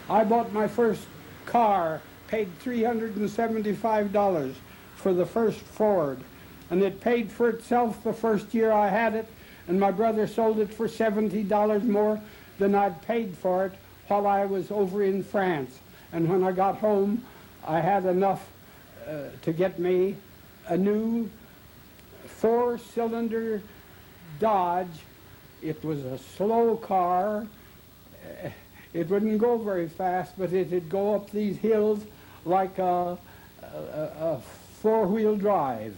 I bought my first car, paid $375 for the first Ford, and it paid for itself the first year I had it, and my brother sold it for $70 more than I'd paid for it while I was over in France. And when I got home, I had enough to get me a new four-cylinder Dodge. It was a slow car. It wouldn't go very fast, but it'd go up these hills like a four-wheel drive.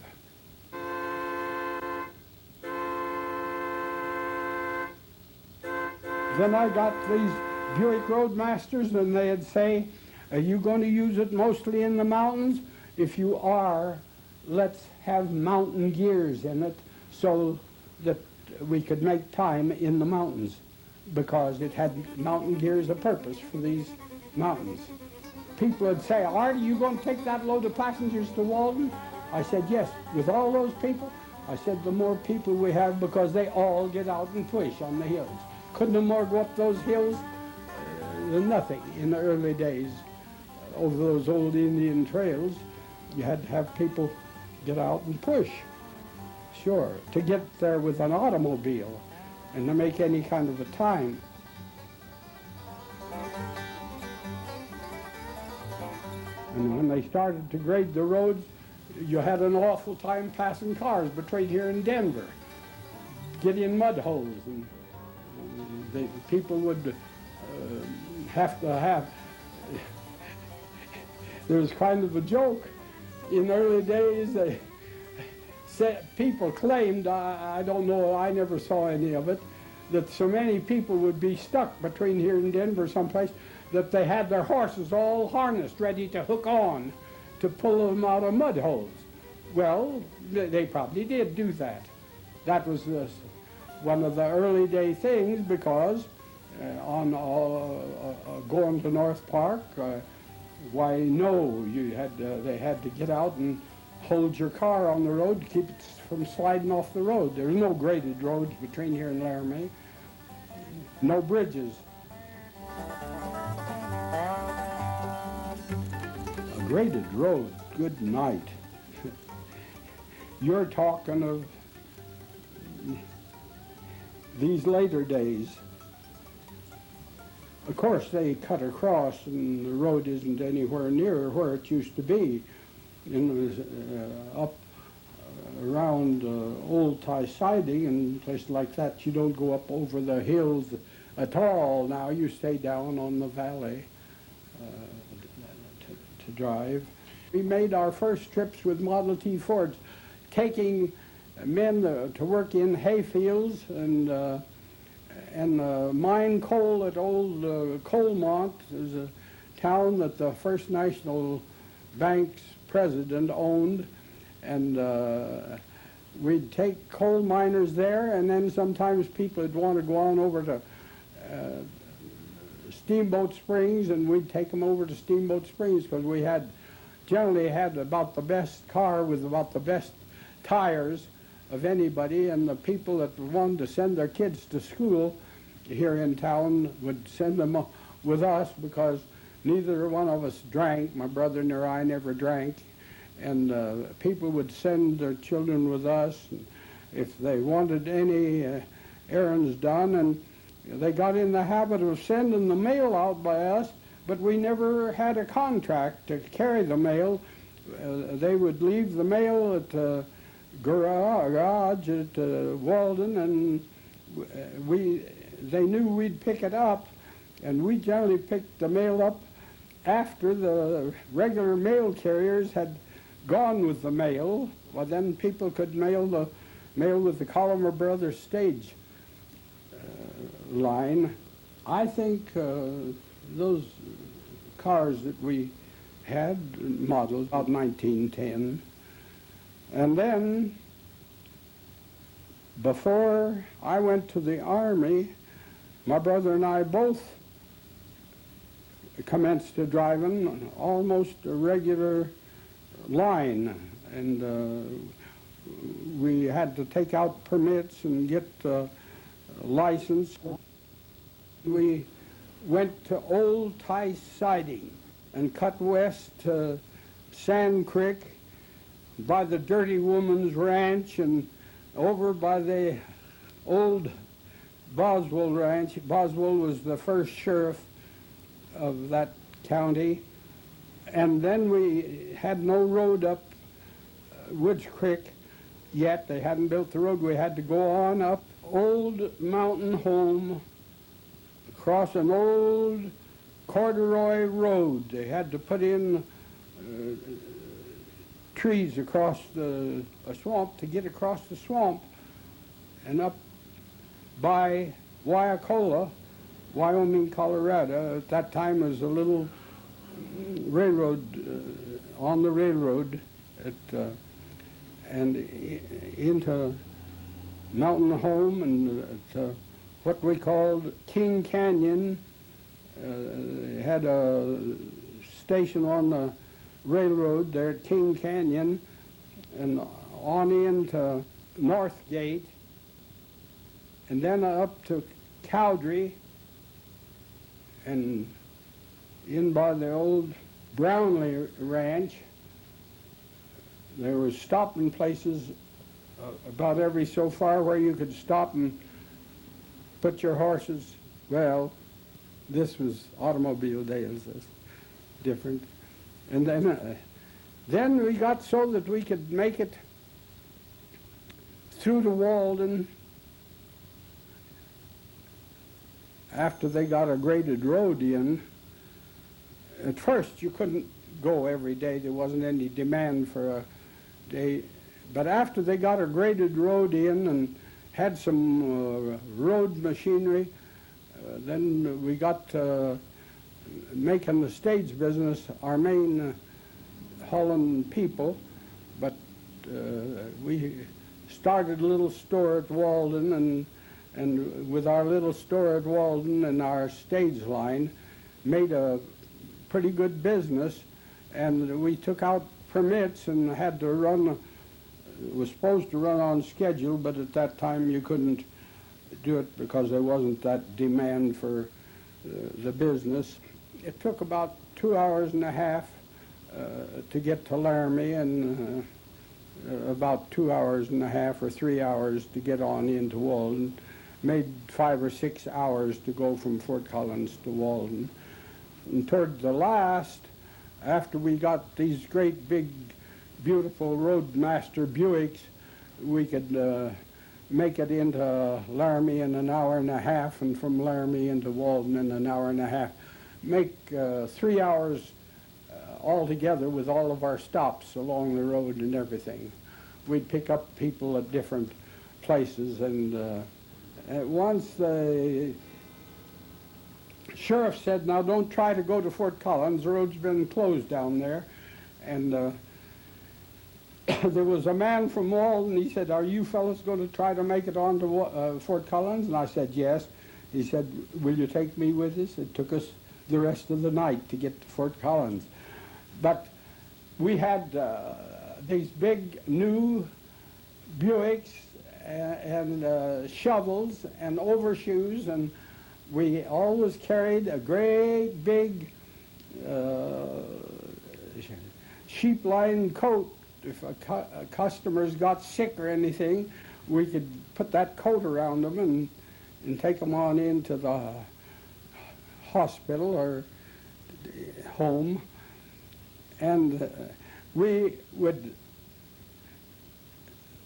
Then I got these Buick Roadmasters, and they'd say, "Are you going to use it mostly in the mountains? If you are, let's have mountain gears in it so that we could make time in the mountains," because it had mountain gears a purpose for these mountains. People would say, "Art, are you going to take that load of passengers to Walden?" I said, "Yes." With all those people, I said, the more people we have, because they all get out and push on the hills. Couldn't no more go up those hills than nothing in the early days. Over those old Indian trails, you had to have people get out and push. Sure, to get there with an automobile and to make any kind of a time. And when they started to grade the roads, you had an awful time passing cars between here and Denver, get in mud holes, and the people would have to have. There was kind of a joke in the early days. People claimed, I don't know, I never saw any of it, that so many people would be stuck between here and Denver someplace that they had their horses all harnessed, ready to hook on to pull them out of mud holes. Well, they probably did do that. That was one of the early day things, because on going to North Park, why no, they had to get out and hold your car on the road to keep it from sliding off the road. There's no graded roads between here and Laramie, no bridges. A graded road, good night. You're talking of these later days. Of course, they cut across, and the road isn't anywhere near where it used to be. And it was up around Old Tie Siding and places like that. You don't go up over the hills at all now. You stay down on the valley to drive. We made our first trips with Model T Fords, taking men to work in hayfields and mine coal at old Colmont. Is a town that the First National Bank's president owned, and we'd take coal miners there, and then sometimes people would want to go on over to Steamboat Springs, and we'd take them over to Steamboat Springs, because we generally had about the best car with about the best tires of anybody, and the people that wanted to send their kids to school here in town would send them with us, because neither one of us drank. My brother nor I never drank, and people would send their children with us if they wanted any errands done, and they got in the habit of sending the mail out by us, but we never had a contract to carry the mail. They would leave the mail at garage at Walden, and they knew we'd pick it up, and we generally picked the mail up after the regular mail carriers had gone with the mail. Well, then people could mail with the Collamer Brothers stage line. I think those cars that we had modeled about 1910. And then, before I went to the Army, my brother and I both commenced to driving almost a regular line, and we had to take out permits and get license. We went to Old Tice Siding and cut west to Sand Creek by the Dirty Woman's Ranch and over by the old Boswell Ranch. Boswell was the first sheriff of that county. And then we had no road up Woods Creek yet. They hadn't built the road. We had to go on up Old Mountain Home, across an old corduroy road. They had to put in trees across a swamp to get across the swamp, and up by Waiakola, Wyoming, Colorado. At that time there was a little railroad, on the railroad, and into Mountain Home, and what we called King Canyon. Had a station on the railroad there at King Canyon, and on into Northgate, and then up to Cowdrey, and in by the old Brownlee Ranch. There were stopping places about every so far where you could stop and put your horses. Well, this was automobile days, that's different. And then we got so that we could make it through to Walden after they got a graded road in. At first you couldn't go every day. There wasn't any demand for a day. But after they got a graded road in and had some road machinery, then we got making the stage business our main hauling people. But we started a little store at Walden, and with our little store at Walden and our stage line, made a pretty good business. And we took out permits and had to run, was supposed to run on schedule, but at that time you couldn't do it because there wasn't that demand for the business. It took about 2 hours and a half to get to Laramie, and about 2 hours and a half or 3 hours to get on into Walden. Made 5 or 6 hours to go from Fort Collins to Walden. And toward the last, after we got these great big beautiful Roadmaster Buicks, we could make it into Laramie in an hour and a half, and from Laramie into Walden in an hour and a half. Make 3 hours altogether with all of our stops along the road and everything. We'd pick up people at different places, and once the sheriff said, "Now don't try to go to Fort Collins, the road's been closed down there." And there was a man from Walden. He said, "Are you fellows going to try to make it on to Fort Collins?" And I said, "Yes." He said, "Will you take me with us?" It took us the rest of the night to get to Fort Collins. But we had these big new Buicks and shovels and overshoes, and we always carried a great big sheep-lined coat. If customers got sick or anything, we could put that coat around them and take them on into the hospital or home. And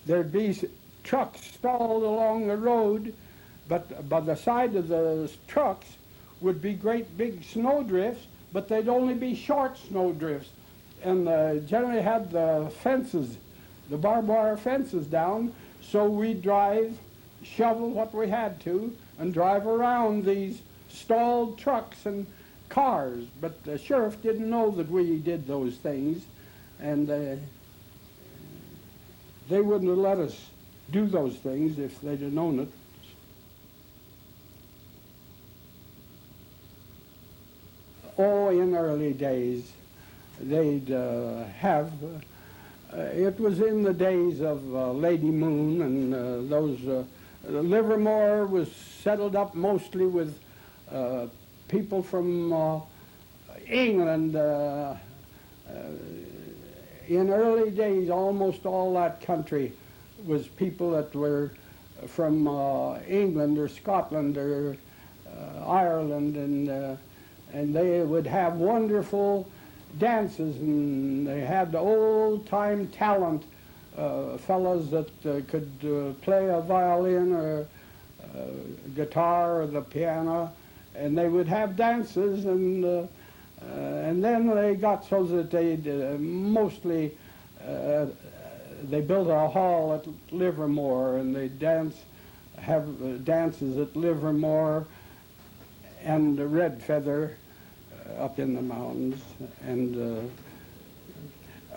there'd be trucks stalled along the road, but by the side of the trucks would be great big snowdrifts, but they'd only be short snowdrifts. And generally had the fences, the barbed wire fences down, so we'd shovel what we had to, and drive around these stalled trucks and cars. But the sheriff didn't know that we did those things, and they wouldn't have let us do those things if they'd have known it. Oh, in early days, they'd have, it was in the days of Lady Moon, and those, Livermore was settled up mostly with people from England. In early days, almost all that country was people that were from England or Scotland or Ireland, and they would have wonderful dances, and they had the old-time talent, fellows that could play a violin or guitar or the piano, and they would have dances, and then they got so that they mostly they built a hall at Livermore, and they have dances at Livermore and Red Feather up in the mountains. And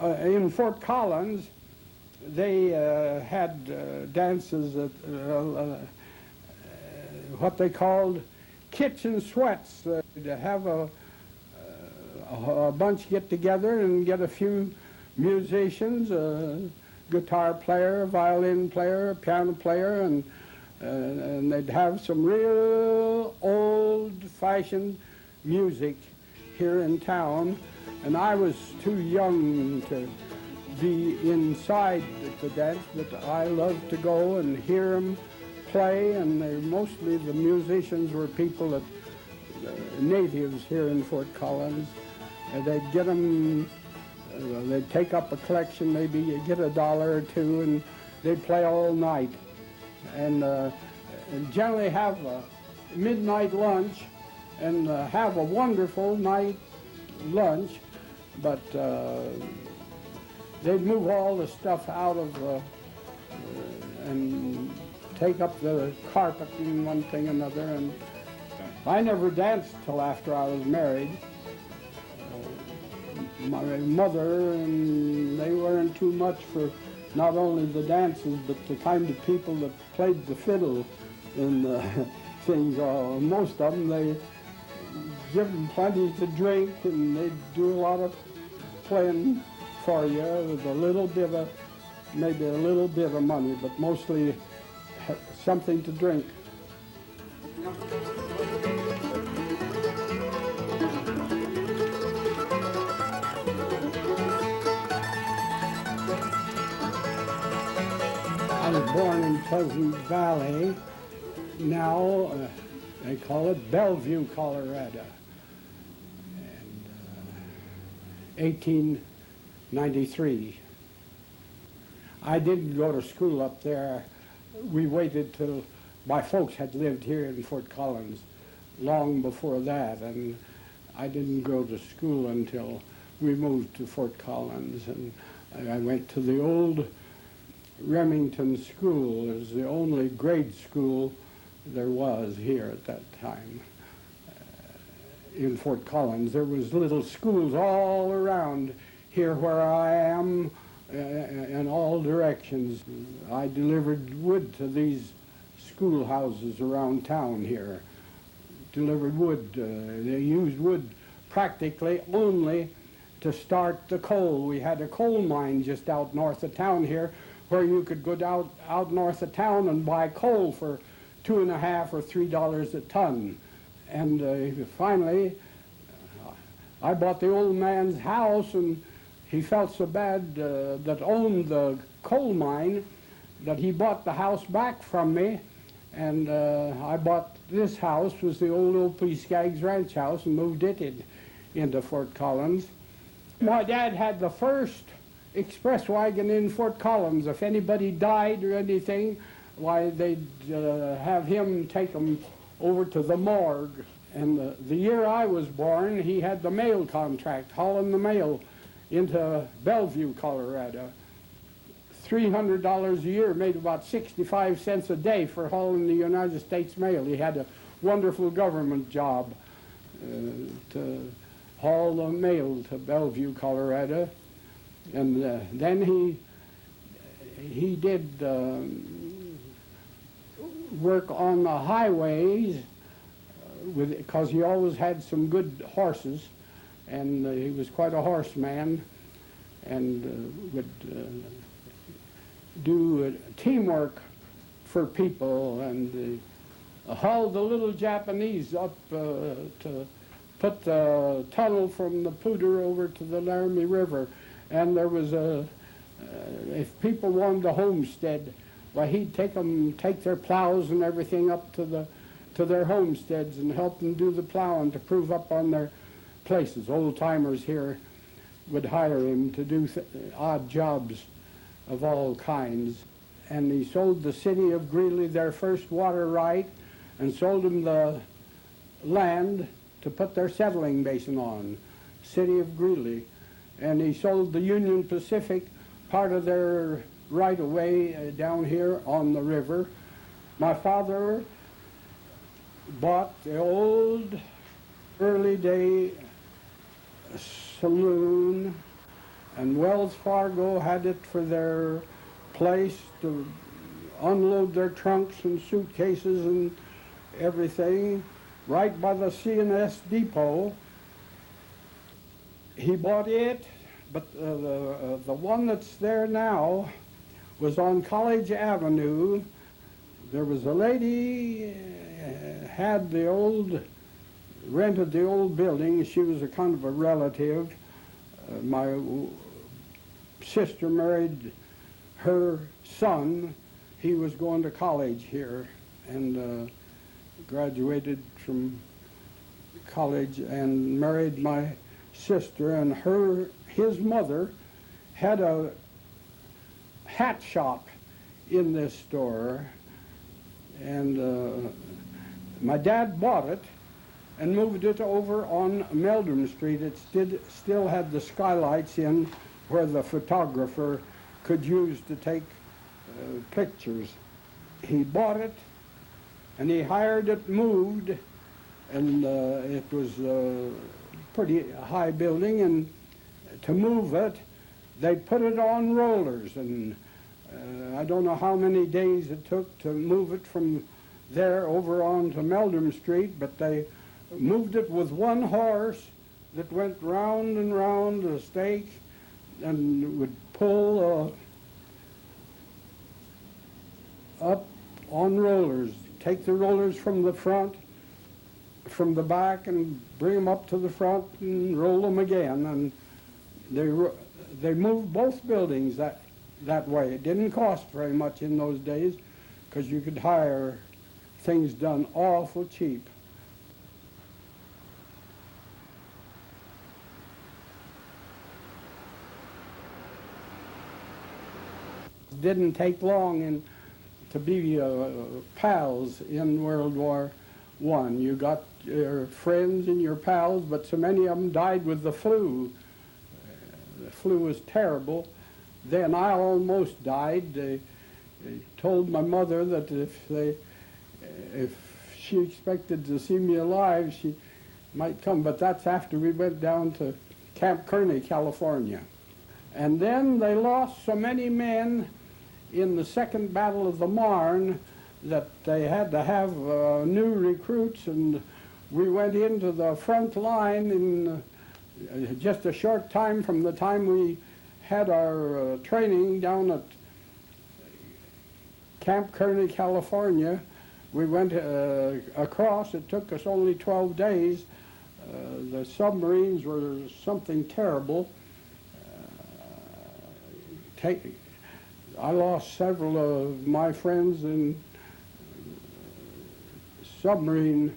in Fort Collins, they had dances at what they called kitchen sweats. To have a bunch get together and get a few musicians, a guitar player, a violin player, a piano player, and they'd have some real old-fashioned music here in town. And I was too young to be inside the dance, but I loved to go and hear them play, and mostly the musicians were people that natives here in Fort Collins. They'd get them, they'd take up a collection, maybe you get $1 or two, and they'd play all night. And generally have a midnight lunch and have a wonderful night lunch, but they'd move all the stuff out of and take up the carpet and one thing another. And I never danced till after I was married. My mother and they weren't too much for not only the dances, but the kind of people that played the fiddle and things. Most of them, they give them plenty to drink, and they'd do a lot of playing for you with a little bit of, maybe a little bit of money, but mostly something to drink. I was born in Pleasant Valley. Now they call it Bellevue, Colorado. And 1893. I didn't go to school up there. We waited till my folks had lived here in Fort Collins long before that, and I didn't go to school until we moved to Fort Collins. And I went to the old Remington School. It was the only grade school there was here at that time. In Fort Collins, there was little schools all around here where I am, in all directions. I delivered wood to these schoolhouses around town here. Delivered wood. They used wood practically only to start the coal. We had a coal mine just out north of town here, where you could go down out north of town and buy coal for $2.50 or $3 a ton. And finally, I bought the old man's house, and he felt so bad that owned the coal mine that he bought the house back from me, and I bought this house, was the old O.P. Skaggs Ranch house, and moved it into Fort Collins. My dad had the first express wagon in Fort Collins. If anybody died or anything, why, they'd have him take them over to the morgue. And the year I was born, he had the mail contract, hauling the mail into Bellevue, Colorado. $300 a year, made about 65 cents a day for hauling the United States mail. He had a wonderful government job to haul the mail to Bellevue, Colorado. And then he did work on the highways because he always had some good horses, and he was quite a horseman, and would do teamwork for people, and hauled the little Japanese up to put the tunnel from the Poudre over to the Laramie River. And there was if people wanted a homestead, well, he'd take their plows and everything up to their homesteads and help them do the plowing to prove up on their places. Old timers here would hire him to do odd jobs of all kinds. And he sold the city of Greeley their first water right and sold them the land to put their settling basin on, city of Greeley. And he sold the Union Pacific part of their right-of-way down here on the river. My father bought the old early day saloon, and Wells Fargo had it for their place to unload their trunks and suitcases and everything right by the CNS depot. He bought it, but the one that's there now was on College Avenue. There was a lady had rented the old building. She was a kind of a relative. My sister married her son. He was going to college here and graduated from college and married my sister, and his mother had a hat shop in this store, and my dad bought it and moved it over on Meldrum Street. It still had the skylights in where the photographer could use to take pictures. He bought it and he hired it moved, and it was a pretty high building, and to move it they put it on rollers, and I don't know how many days it took to move it from there over onto Meldrum Street, but they moved it with one horse that went round and round a stake and would pull up on rollers, take the rollers from the front, from the back, and bring them up to the front and roll them again. And they moved both buildings that way. It didn't cost very much in those days because you could hire things done awful cheap. It didn't take long to be pals in World War I. You got your friends and your pals, but so many of them died with the flu. The flu was terrible. Then I almost died. They told my mother that if she expected to see me alive, she might come, but that's after we went down to Camp Kearney, California. And then they lost so many men in the Second Battle of the Marne that they had to have new recruits, and we went into the front line in just a short time from the time we had our training down at Camp Kearney, California. We went across. It took us only 12 days. The submarines were something terrible. I lost several of my friends in submarine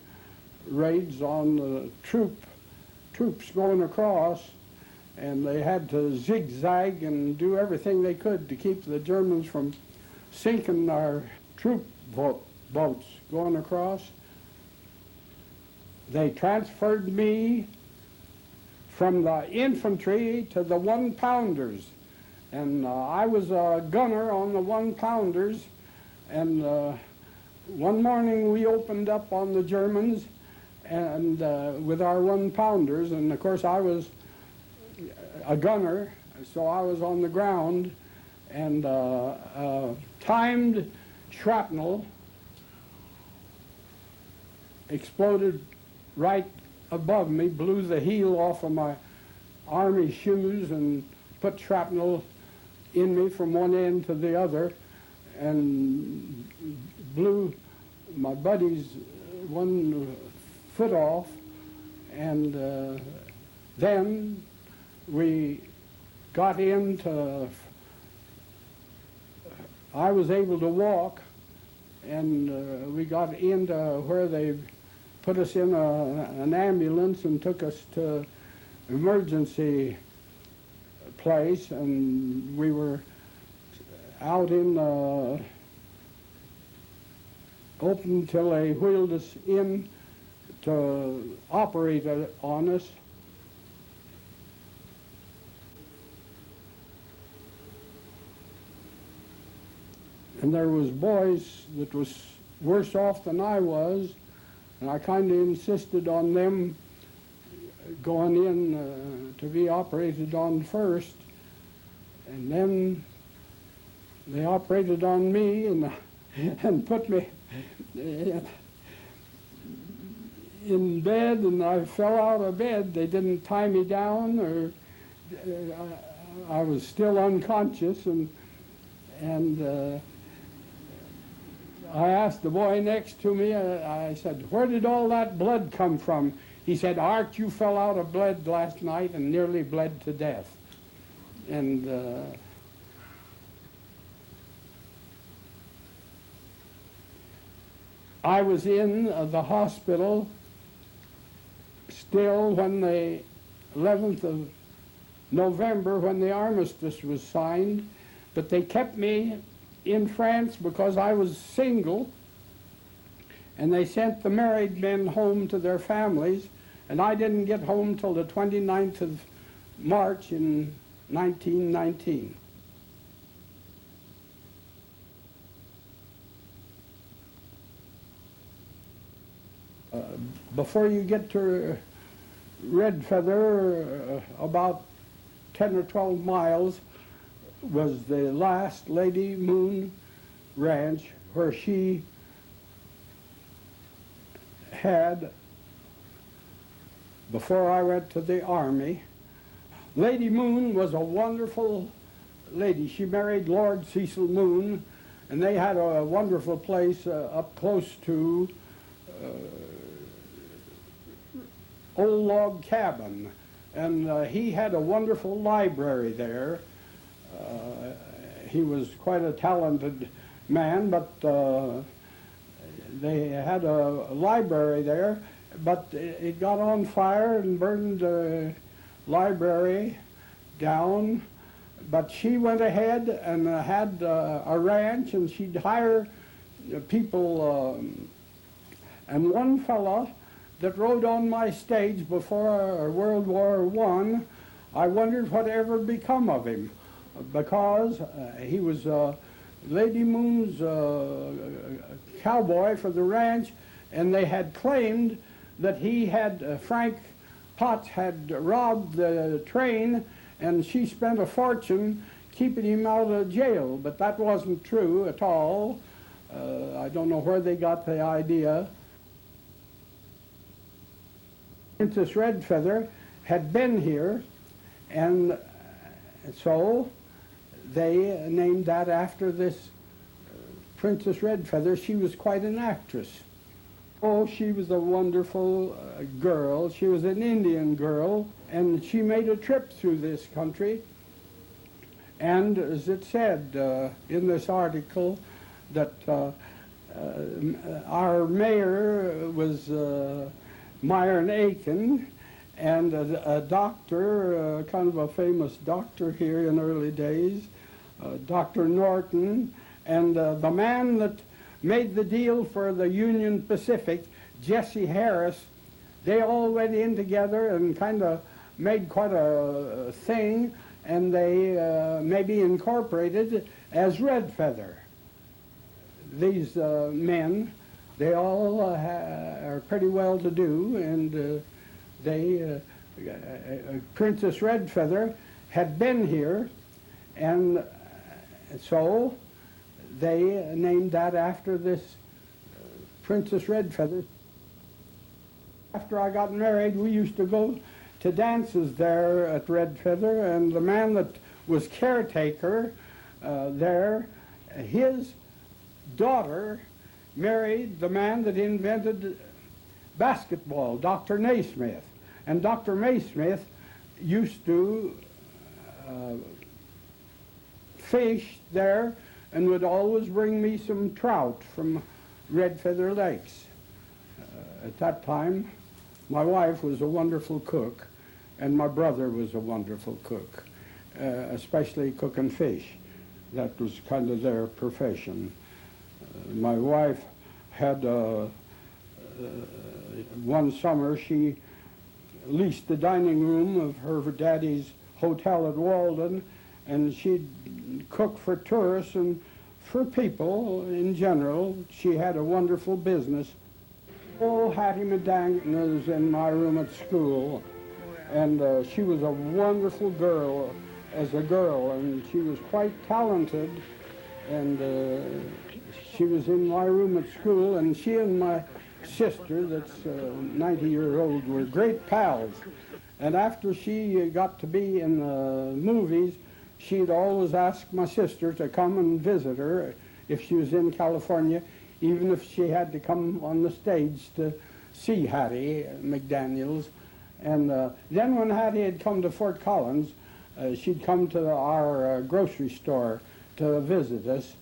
raids on the troops going across, and they had to zigzag and do everything they could to keep the Germans from sinking our troop boats going across. They transferred me from the infantry to the one-pounders, and I was a gunner on the one-pounders, and one morning we opened up on the Germans and with our one-pounders, and of course I was a gunner, so I was on the ground, and timed shrapnel exploded right above me, blew the heel off of my army shoes and put shrapnel in me from one end to the other, and blew my buddy's one foot off, and then we got into, I was able to walk, and we got into where they put us in an ambulance and took us to emergency place, and we were out in open till they wheeled us in to operate on us. And there was boys that was worse off than I was, and I kind of insisted on them going in to be operated on first, and then they operated on me and put me in bed, and I fell out of bed. They didn't tie me down, or I was still unconscious, and I asked the boy next to me, I said, "Where did all that blood come from?" He said, "Art, you fell out of blood last night and nearly bled to death." And I was in the hospital still when the 11th of November, when the armistice was signed, but they kept me in France because I was single, and they sent the married men home to their families, and I didn't get home till the 29th of March in 1919. Before you get to Red Feather, about 10 or 12 miles, was the last Lady Moon Ranch, where she had, before I went to the Army. Lady Moon was a wonderful lady. She married Lord Cecil Moon, and they had a wonderful place up close to Old Log Cabin, and he had a wonderful library there. He was quite a talented man, but they had a library there, but it got on fire and burned the library down. But she went ahead and had a ranch, and she'd hire people, and one fella that rode on my stage before World War I wondered what ever become of him, because he was Lady Moon's cowboy for the ranch, and they had claimed that he had, Frank Potts had robbed the train, and she spent a fortune keeping him out of jail, but that wasn't true at all. I don't know where they got the idea. Princess Red Feather had been here, and so they named that after this Princess Red Feather. She was quite an actress. Oh, she was a wonderful girl. She was an Indian girl, and she made a trip through this country. And as it said in this article, that our mayor was Myron Aiken, and a doctor, kind of a famous doctor here in early days, Dr. Norton, and the man that made the deal for the Union Pacific, Jesse Harris. They all went in together and kind of made quite a thing, and they maybe incorporated as Red Feather. These men, they all are pretty well to do, and Princess Red Feather had been here, and so they named that after this Princess Red Feather. After I got married, we used to go to dances there at Red Feather, and the man that was caretaker there, his daughter married the man that invented basketball, Dr. Naismith. And Dr. Naismith used to fish there and would always bring me some trout from Red Feather Lakes. At that time, my wife was a wonderful cook, and my brother was a wonderful cook, especially cooking fish. That was kind of their profession. My wife had, one summer, she leased the dining room of her daddy's hotel at Walden, and she'd cook for tourists and for people in general. She had a wonderful business. Oh, Hattie McDaniel was in my room at school, and she was a wonderful girl as a girl, and she was quite talented, and she was in my room at school, and she and my sister, that's 90 years old, were great pals. And after she got to be in the movies, she'd always ask my sister to come and visit her if she was in California, even if she had to come on the stage to see Hattie McDaniels. And then when Hattie had come to Fort Collins, she'd come to our grocery store to visit us,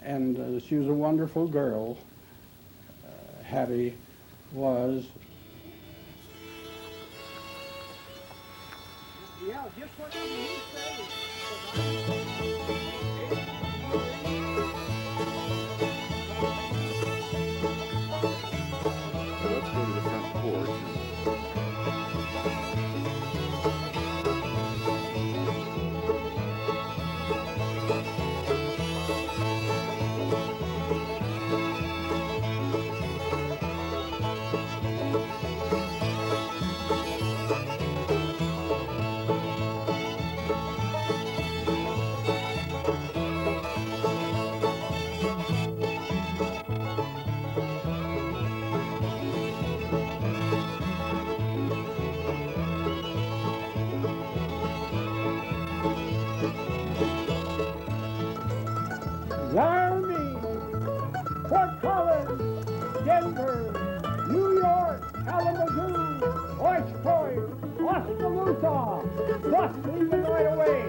and she was a wonderful girl. Hattie was. Yeah, just whatever you say. Let's go to the front porch. Wyoming, Fort Collins, Denver, New York, Kalamazoo, Oyster Point, Oskaloosa, thus leaving right away.